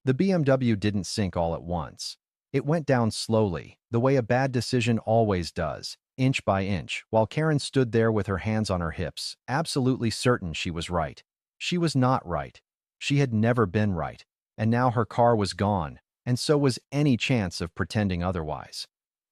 The BMW didn't sink all at once. It went down slowly, the way a bad decision always does, inch by inch, while Karen stood there with her hands on her hips, absolutely certain she was right. She was not right. She had never been right. And now her car was gone, and so was any chance of pretending otherwise.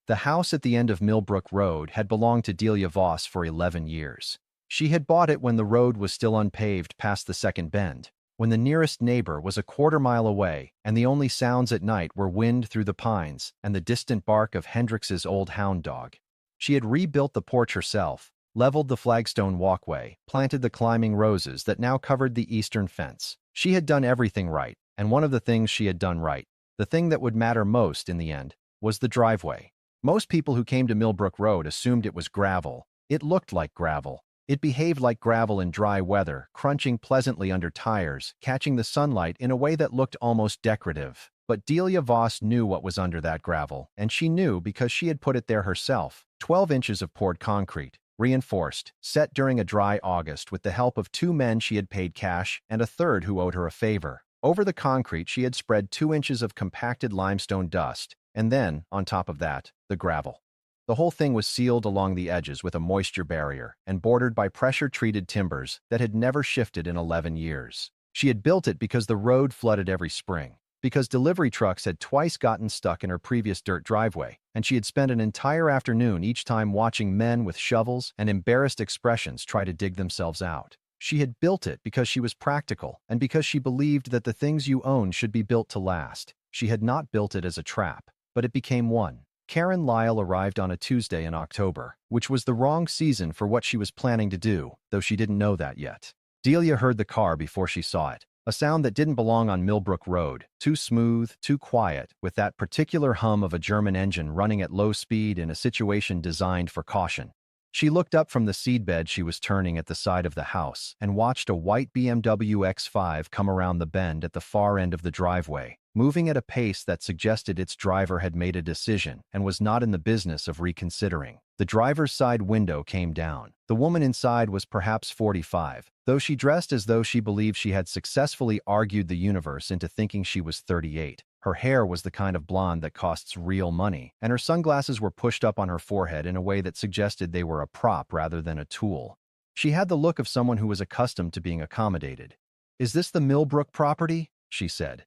The house at the end of Millbrook Road had belonged to Delia Voss for 11 years. She had bought it when the road was still unpaved past the second bend, when the nearest neighbor was a quarter-mile away and the only sounds at night were wind through the pines and the distant bark of Hendrix's old hound dog. She had rebuilt the porch herself, leveled the flagstone walkway, planted the climbing roses that now covered the eastern fence. She had done everything right, and one of the things she had done right, the thing that would matter most in the end, was the driveway. Most people who came to Millbrook Road assumed it was gravel. It looked like gravel. It behaved like gravel in dry weather, crunching pleasantly under tires, catching the sunlight in a way that looked almost decorative. But Delia Voss knew what was under that gravel, and she knew because she had put it there herself. 12 inches of poured concrete, reinforced, set during a dry August with the help of 2 men she had paid cash and a third who owed her a favor. Over the concrete she had spread 2 inches of compacted limestone dust, and then, on top of that, the gravel. The whole thing was sealed along the edges with a moisture barrier and bordered by pressure-treated timbers that had never shifted in 11 years. She had built it because the road flooded every spring, because delivery trucks had twice gotten stuck in her previous dirt driveway, and she had spent an entire afternoon each time watching men with shovels and embarrassed expressions try to dig themselves out. She had built it because she was practical and because she believed that the things you own should be built to last. She had not built it as a trap, but it became one. Karen Lyle arrived on a Tuesday in October, which was the wrong season for what she was planning to do, though she didn't know that yet. Delia heard the car before she saw it, a sound that didn't belong on Millbrook Road, too smooth, too quiet, with that particular hum of a German engine running at low speed in a situation designed for caution. She looked up from the seedbed she was turning at the side of the house and watched a white BMW X5 come around the bend at the far end of the driveway, moving at a pace that suggested its driver had made a decision and was not in the business of reconsidering. The driver's side window came down. The woman inside was perhaps 45, though she dressed as though she believed she had successfully argued the universe into thinking she was 38. Her hair was the kind of blonde that costs real money, and her sunglasses were pushed up on her forehead in a way that suggested they were a prop rather than a tool. She had the look of someone who was accustomed to being accommodated. "Is this the Millbrook property?" she said.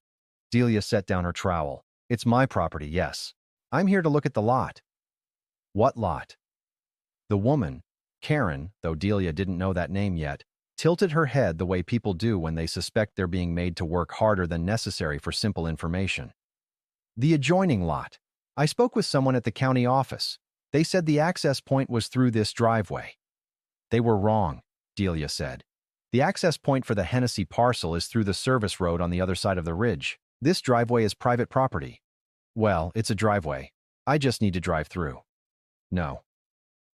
Delia set down her trowel. "It's my property, yes. I'm here to look at the lot." "What lot?" The woman, Karen, though Delia didn't know that name yet, tilted her head the way people do when they suspect they're being made to work harder than necessary for simple information. "The adjoining lot. I spoke with someone at the county office. They said the access point was through this driveway." "They were wrong," Delia said. "The access point for the Hennessy parcel is through the service road on the other side of the ridge. This driveway is private property." "Well, it's a driveway. I just need to drive through." "No."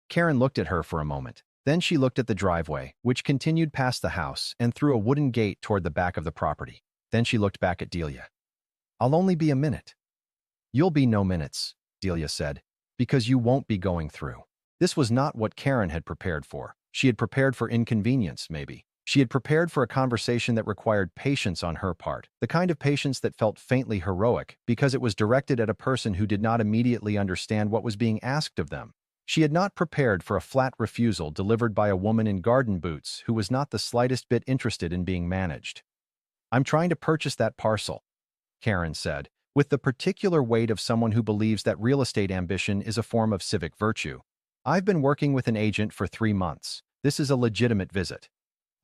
Karen looked at her for a moment. Then she looked at the driveway, which continued past the house and through a wooden gate toward the back of the property. Then she looked back at Delia. "I'll only be a minute." "You'll be no minutes," Delia said, "because you won't be going through." This was not what Karen had prepared for. She had prepared for inconvenience, maybe. She had prepared for a conversation that required patience on her part, the kind of patience that felt faintly heroic because it was directed at a person who did not immediately understand what was being asked of them. She had not prepared for a flat refusal delivered by a woman in garden boots who was not the slightest bit interested in being managed. "I'm trying to purchase that parcel," Karen said, with the particular weight of someone who believes that real estate ambition is a form of civic virtue. "I've been working with an agent for 3 months. This is a legitimate visit."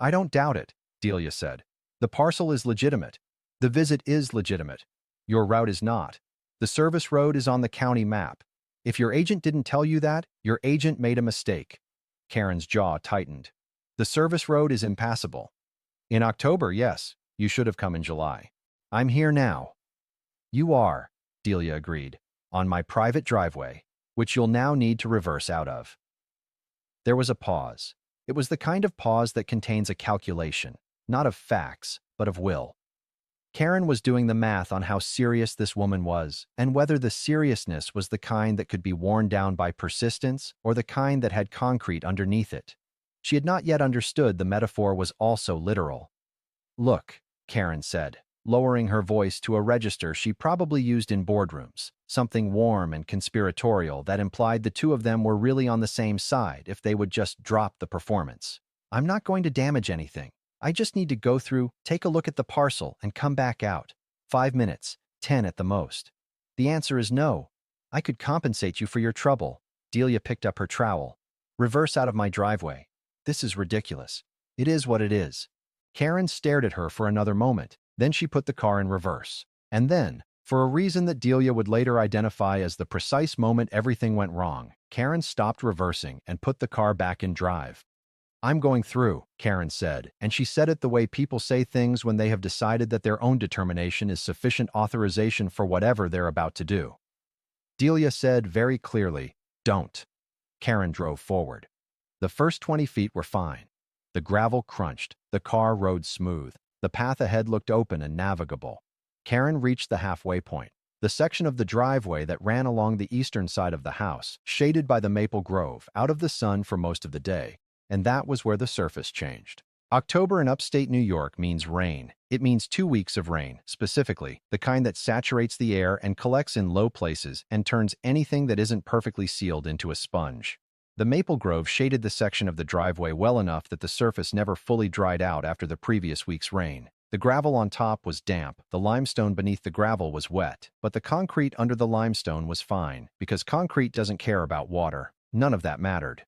"I don't doubt it," Delia said. "The parcel is legitimate. The visit is legitimate. Your route is not. The service road is on the county map. If your agent didn't tell you that, your agent made a mistake." Karen's jaw tightened. "The service road is impassable." "In October, yes. You should have come in July." "I'm here now." "You are," Delia agreed, "on my private driveway, which you'll now need to reverse out of." There was a pause. It was the kind of pause that contains a calculation, not of facts, but of will. Karen was doing the math on how serious this woman was, and whether the seriousness was the kind that could be worn down by persistence or the kind that had concrete underneath it. She had not yet understood the metaphor was also literal. "Look," Karen said, lowering her voice to a register she probably used in boardrooms, something warm and conspiratorial that implied the two of them were really on the same side if they would just drop the performance. I'm not going to damage anything. I just need to go through, take a look at the parcel, and come back out. 5 minutes, 10 at the most. The answer is no. I could compensate you for your trouble. Delia picked up her trowel. Reverse out of my driveway. This is ridiculous. It is what it is. Karen stared at her for another moment. Then she put the car in reverse. And then, for a reason that Delia would later identify as the precise moment everything went wrong, Karen stopped reversing and put the car back in drive. I'm going through, Karen said, and she said it the way people say things when they have decided that their own determination is sufficient authorization for whatever they're about to do. Delia said very clearly, don't. Karen drove forward. The first 20 feet were fine. The gravel crunched, the car rode smooth, the path ahead looked open and navigable. Karen reached the halfway point, the section of the driveway that ran along the eastern side of the house, shaded by the maple grove, out of the sun for most of the day, and that was where the surface changed. October in upstate New York means rain. It means 2 weeks of rain, specifically, the kind that saturates the air and collects in low places and turns anything that isn't perfectly sealed into a sponge. The maple grove shaded the section of the driveway well enough that the surface never fully dried out after the previous week's rain. The gravel on top was damp, the limestone beneath the gravel was wet, but the concrete under the limestone was fine, because concrete doesn't care about water. None of that mattered.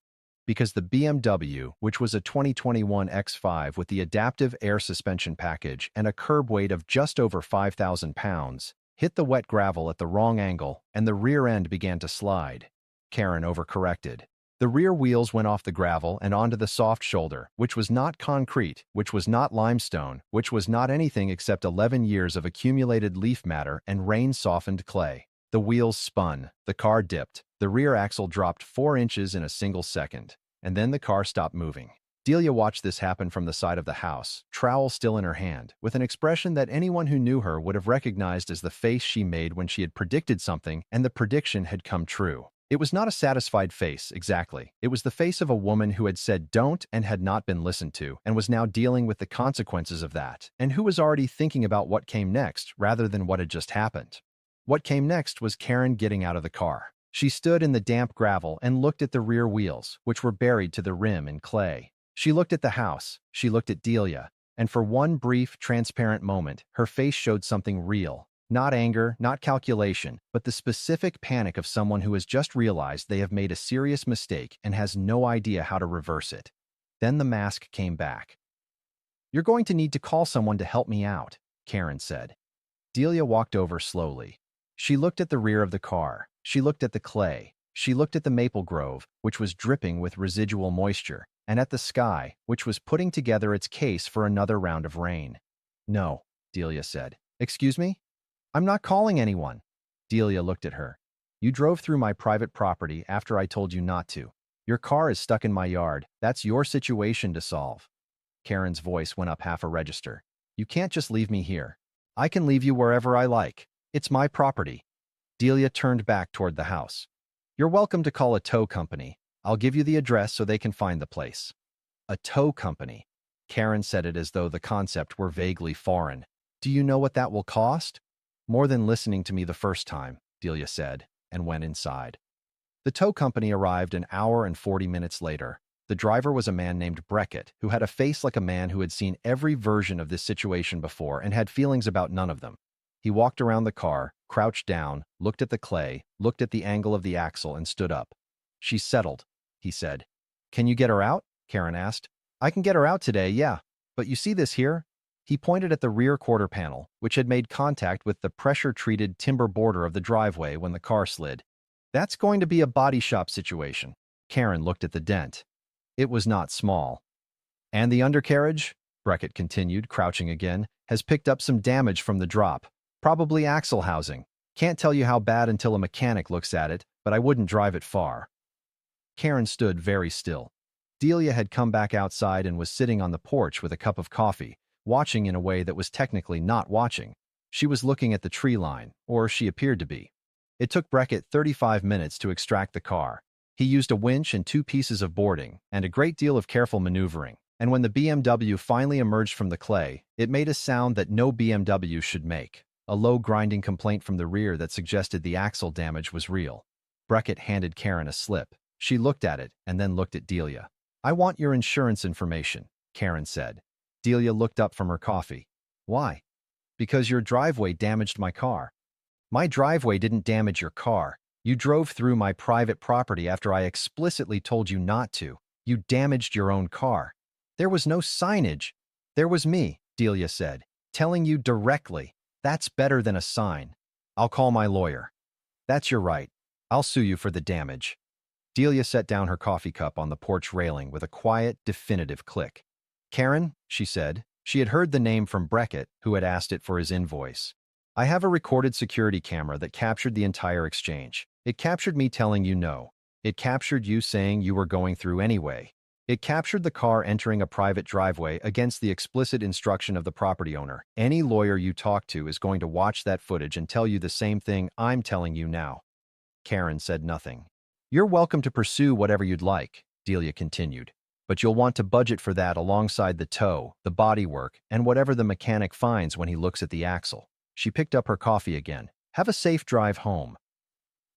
Because the BMW, which was a 2021 X5 with the adaptive air suspension package and a curb weight of just over 5,000 pounds, hit the wet gravel at the wrong angle, and the rear end began to slide. Karen overcorrected. The rear wheels went off the gravel and onto the soft shoulder, which was not concrete, which was not limestone, which was not anything except 11 years of accumulated leaf matter and rain-softened clay. The wheels spun, the car dipped, the rear axle dropped 4 inches in a single second, and then the car stopped moving. Delia watched this happen from the side of the house, trowel still in her hand, with an expression that anyone who knew her would have recognized as the face she made when she had predicted something and the prediction had come true. It was not a satisfied face, exactly. It was the face of a woman who had said don't and had not been listened to, and was now dealing with the consequences of that, and who was already thinking about what came next rather than what had just happened. What came next was Karen getting out of the car. She stood in the damp gravel and looked at the rear wheels, which were buried to the rim in clay. She looked at the house, she looked at Delia, and for one brief, transparent moment, her face showed something real. Not anger, not calculation, but the specific panic of someone who has just realized they have made a serious mistake and has no idea how to reverse it. Then the mask came back. "You're going to need to call someone to help me out," Karen said. Delia walked over slowly. She looked at the rear of the car. She looked at the clay. She looked at the maple grove, which was dripping with residual moisture, and at the sky, which was putting together its case for another round of rain. "No," Delia said. "Excuse me? I'm not calling anyone." Delia looked at her. "You drove through my private property after I told you not to. Your car is stuck in my yard. That's your situation to solve." Karen's voice went up half a register. "You can't just leave me here. I can leave you wherever I like. It's my property." Delia turned back toward the house. "You're welcome to call a tow company. I'll give you the address so they can find the place." A tow company. Karen said it as though the concept were vaguely foreign. "Do you know what that will cost?" "More than listening to me the first time," Delia said, and went inside. The tow company arrived an hour and 40 minutes later. The driver was a man named Breckett, who had a face like a man who had seen every version of this situation before and had feelings about none of them. He walked around the car, crouched down, looked at the clay, looked at the angle of the axle, and stood up. "She's settled," he said. "Can you get her out?" Karen asked. "I can get her out today, yeah. But you see this here?" He pointed at the rear quarter panel, which had made contact with the pressure-treated timber border of the driveway when the car slid. "That's going to be a body shop situation." Karen looked at the dent. It was not small. "And the undercarriage," Breckett continued, crouching again, "has picked up some damage from the drop. Probably axle housing. Can't tell you how bad until a mechanic looks at it, but I wouldn't drive it far." Karen stood very still. Delia had come back outside and was sitting on the porch with a cup of coffee, watching in a way that was technically not watching. She was looking at the tree line, or she appeared to be. It took Breckett 35 minutes to extract the car. He used a winch and 2 pieces of boarding, and a great deal of careful maneuvering. And when the BMW finally emerged from the clay, it made a sound that no BMW should make, a low grinding complaint from the rear that suggested the axle damage was real. Beckett handed Karen a slip. She looked at it and then looked at Delia. "I want your insurance information," Karen said. Delia looked up from her coffee. "Why?" "Because your driveway damaged my car." "My driveway didn't damage your car. You drove through my private property after I explicitly told you not to. You damaged your own car." "There was no signage." "There was me," Delia said, "telling you directly. That's better than a sign." "I'll call my lawyer." "That's your right. I'll sue you for the damage." Delia set down her coffee cup on the porch railing with a quiet, definitive click. "Karen," she said. She had heard the name from Beckett, who had asked it for his invoice. "I have a recorded security camera that captured the entire exchange. It captured me telling you no. It captured you saying you were going through anyway. It captured the car entering a private driveway against the explicit instruction of the property owner. Any lawyer you talk to is going to watch that footage and tell you the same thing I'm telling you now." Karen said nothing. "You're welcome to pursue whatever you'd like," Delia continued, "but you'll want to budget for that alongside the tow, the bodywork, and whatever the mechanic finds when he looks at the axle." She picked up her coffee again. "Have a safe drive home."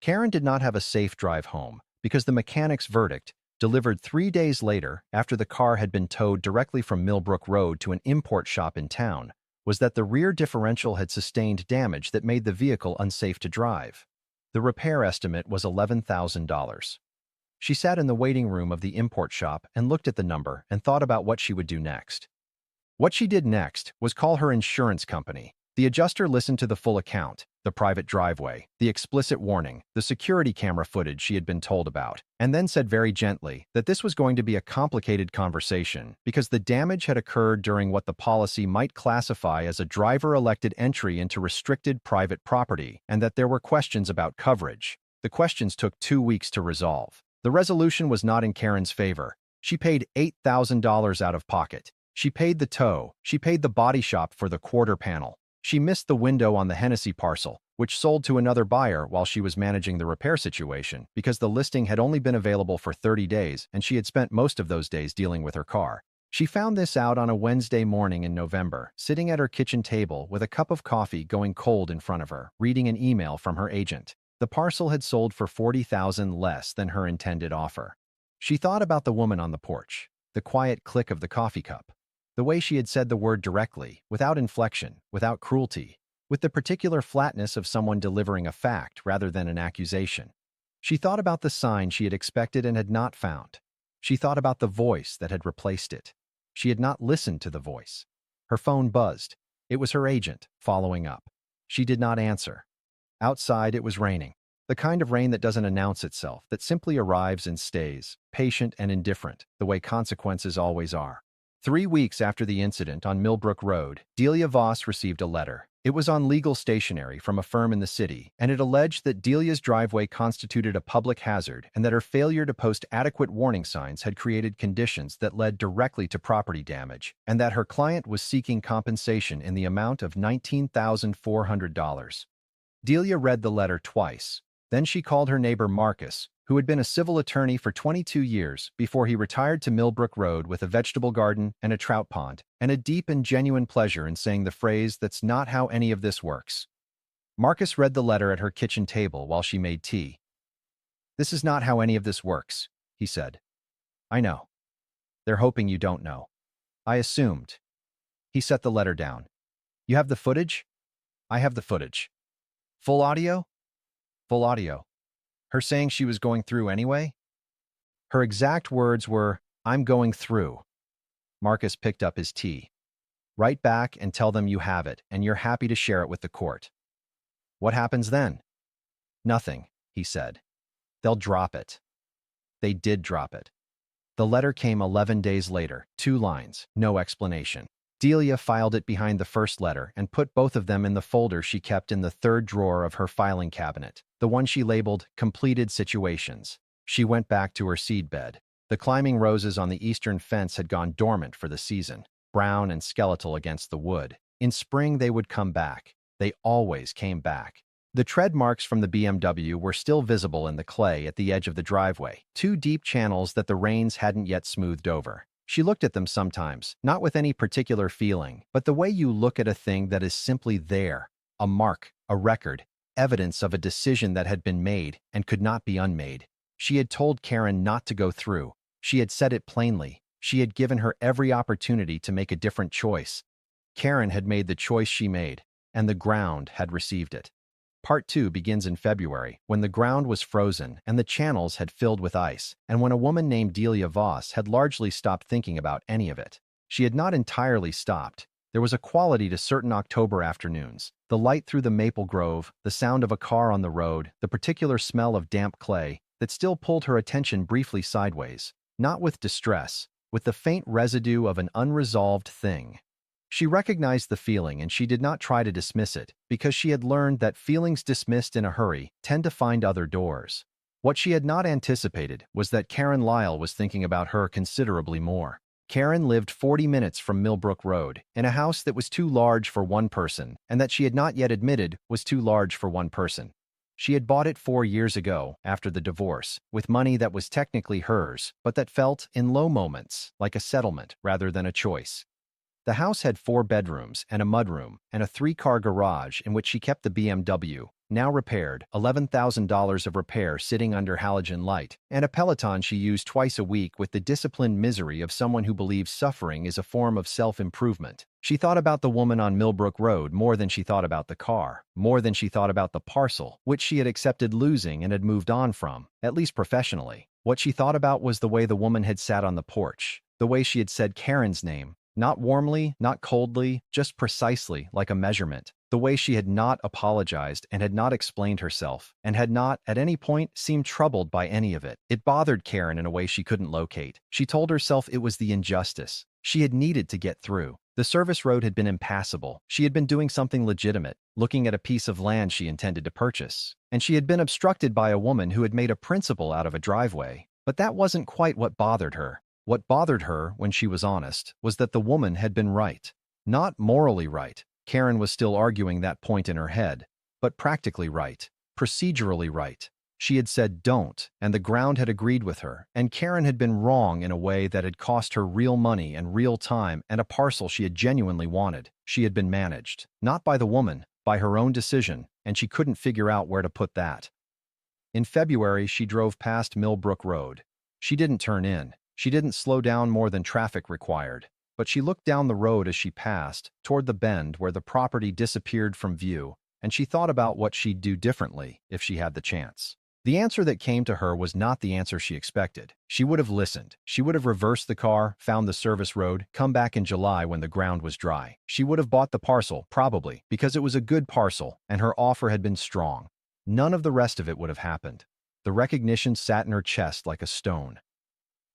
Karen did not have a safe drive home because the mechanic's verdict, delivered 3 days later after the car had been towed directly from Millbrook Road to an import shop in town, was that the rear differential had sustained damage that made the vehicle unsafe to drive. The repair estimate was $11,000. She sat in the waiting room of the import shop and looked at the number and thought about what she would do next. What she did next was call her insurance company. The adjuster listened to the full account, the private driveway, the explicit warning, the security camera footage she had been told about, and then said very gently that this was going to be a complicated conversation because the damage had occurred during what the policy might classify as a driver-elected entry into restricted private property, and that there were questions about coverage. The questions took 2 weeks to resolve. The resolution was not in Karen's favor. She paid $8,000 out of pocket. She paid the tow. She paid the body shop for the quarter panel. She missed the window on the Hennessy parcel, which sold to another buyer while she was managing the repair situation because the listing had only been available for 30 days and she had spent most of those days dealing with her car. She found this out on a Wednesday morning in November, sitting at her kitchen table with a cup of coffee going cold in front of her, reading an email from her agent. The parcel had sold for $40,000 less than her intended offer. She thought about the woman on the porch, the quiet click of the coffee cup, the way she had said the word directly, without inflection, without cruelty, with the particular flatness of someone delivering a fact rather than an accusation. She thought about the sign she had expected and had not found. She thought about the voice that had replaced it. She had not listened to the voice. Her phone buzzed. It was her agent, following up. She did not answer. Outside, it was raining. The kind of rain that doesn't announce itself, that simply arrives and stays, patient and indifferent, the way consequences always are. 3 weeks after the incident on Millbrook Road, Delia Voss received a letter. It was on legal stationery from a firm in the city, and it alleged that Delia's driveway constituted a public hazard and that her failure to post adequate warning signs had created conditions that led directly to property damage, and that her client was seeking compensation in the amount of $19,400. Delia read the letter twice. Then she called her neighbor Marcus, who had been a civil attorney for 22 years before he retired to Millbrook Road with a vegetable garden and a trout pond, and a deep and genuine pleasure in saying the phrase, "That's not how any of this works." Marcus read the letter at her kitchen table while she made tea. "This is not how any of this works," he said. "I know. They're hoping you don't know. I assumed." He set the letter down. "You have the footage?" "I have the footage." "Full audio?" "Full audio." "Her saying she was going through anyway?" "Her exact words were, 'I'm going through.'" Marcus picked up his tea. "Write back and tell them you have it and you're happy to share it with the court." "What happens then?" "Nothing," he said. "They'll drop it." They did drop it. The letter came 11 days later, 2 lines, no explanation. Delia filed it behind the first letter and put both of them in the folder she kept in the 3rd drawer of her filing cabinet, the one she labeled Completed Situations. She went back to her seedbed. The climbing roses on the eastern fence had gone dormant for the season, brown and skeletal against the wood. In spring they would come back. They always came back. The tread marks from the BMW were still visible in the clay at the edge of the driveway, 2 deep channels that the rains hadn't yet smoothed over. She looked at them sometimes, not with any particular feeling, but the way you look at a thing that is simply there, a mark, a record, evidence of a decision that had been made and could not be unmade. She had told Karen not to go through. She had said it plainly. She had given her every opportunity to make a different choice. Karen had made the choice she made, and the ground had received it. Part 2 begins in February, when the ground was frozen and the channels had filled with ice, and when a woman named Delia Voss had largely stopped thinking about any of it. She had not entirely stopped. There was a quality to certain October afternoons, the light through the maple grove, the sound of a car on the road, the particular smell of damp clay, that still pulled her attention briefly sideways, not with distress, with the faint residue of an unresolved thing. She recognized the feeling and she did not try to dismiss it, because she had learned that feelings dismissed in a hurry tend to find other doors. What she had not anticipated was that Karen Lyle was thinking about her considerably more. Karen lived 40 minutes from Millbrook Road, in a house that was too large for one person and that she had not yet admitted was too large for one person. She had bought it 4 years ago, after the divorce, with money that was technically hers, but that felt, in low moments, like a settlement rather than a choice. The house had 4 bedrooms and a mudroom and a 3-car garage in which she kept the BMW, now repaired, $11,000 of repair sitting under halogen light, and a Peloton she used twice a week with the disciplined misery of someone who believes suffering is a form of self-improvement. She thought about the woman on Millbrook Road more than she thought about the car, more than she thought about the parcel, which she had accepted losing and had moved on from, at least professionally. What she thought about was the way the woman had sat on the porch, the way she had said Karen's name, not warmly, not coldly, just precisely, like a measurement. The way she had not apologized and had not explained herself, and had not, at any point, seemed troubled by any of it. It bothered Karen in a way she couldn't locate. She told herself it was the injustice. She had needed to get through. The service road had been impassable. She had been doing something legitimate, looking at a piece of land she intended to purchase. And she had been obstructed by a woman who had made a principle out of a driveway. But that wasn't quite what bothered her. What bothered her, when she was honest, was that the woman had been right. Not morally right. Karen was still arguing that point in her head, but practically right, procedurally right. She had said don't, and the ground had agreed with her, and Karen had been wrong in a way that had cost her real money and real time and a parcel she had genuinely wanted. She had been managed, not by the woman, by her own decision, and she couldn't figure out where to put that. In February, she drove past Millbrook Road. She didn't turn in. She didn't slow down more than traffic required, but she looked down the road as she passed, toward the bend where the property disappeared from view, and she thought about what she'd do differently if she had the chance. The answer that came to her was not the answer she expected. She would have listened. She would have reversed the car, found the service road, come back in July when the ground was dry. She would have bought the parcel, probably, because it was a good parcel, and her offer had been strong. None of the rest of it would have happened. The recognition sat in her chest like a stone.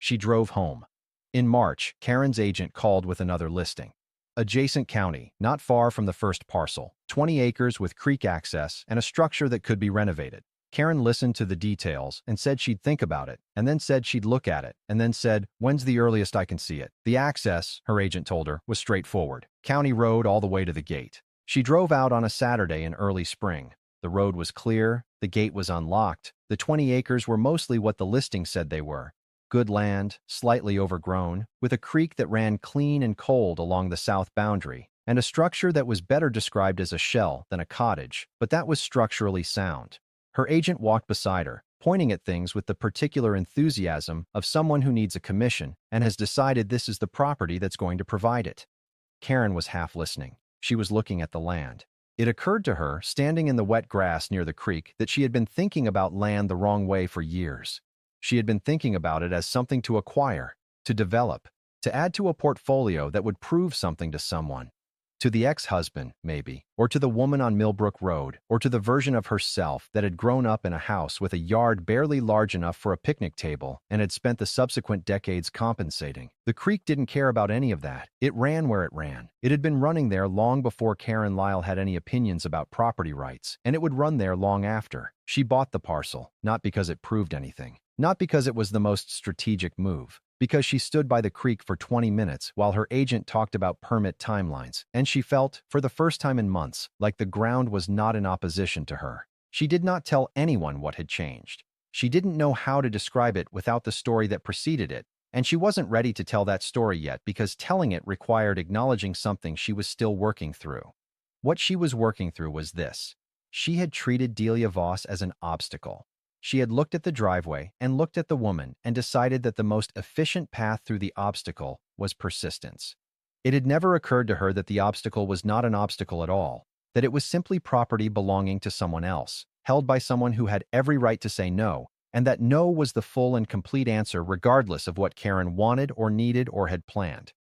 She drove home. In March, Karen's agent called with another listing. Adjacent county, not far from the first parcel, 20 acres with creek access and a structure that could be renovated. Karen listened to the details and said she'd think about it, and then said she'd look at it, and then said, "When's the earliest I can see it?" The access, her agent told her, was straightforward. County road all the way to the gate. She drove out on a Saturday in early spring. The road was clear, the gate was unlocked, the 20 acres were mostly what the listing said they were. Good land, slightly overgrown, with a creek that ran clean and cold along the south boundary, and a structure that was better described as a shell than a cottage, but that was structurally sound. Her agent walked beside her, pointing at things with the particular enthusiasm of someone who needs a commission and has decided this is the property that's going to provide it. Karen was half listening. She was looking at the land. It occurred to her, standing in the wet grass near the creek, that she had been thinking about land the wrong way for years. She had been thinking about it as something to acquire, to develop, to add to a portfolio that would prove something to someone. To the ex-husband, maybe, or to the woman on Millbrook Road, or to the version of herself that had grown up in a house with a yard barely large enough for a picnic table and had spent the subsequent decades compensating. The creek didn't care about any of that. It ran where it ran. It had been running there long before Karen Lyle had any opinions about property rights, and it would run there long after. She bought the parcel, not because it proved anything, not because it was the most strategic move, because she stood by the creek for 20 minutes while her agent talked about permit timelines, and she felt, for the first time in months, like the ground was not in opposition to her. She did not tell anyone what had changed. She didn't know how to describe it without the story that preceded it, And she wasn't ready to tell that story yet because telling it required acknowledging something she was still working through. What she was working through was this. She had treated Delia Voss as an obstacle. She had looked at the driveway and looked at the woman and decided that the most efficient path through the obstacle was persistence. It had never occurred to her that the obstacle was not an obstacle at all, that it was simply property belonging to someone else, held by someone who had every right to say no, and that no was the full and complete answer regardless of what Karen wanted or needed or had planned.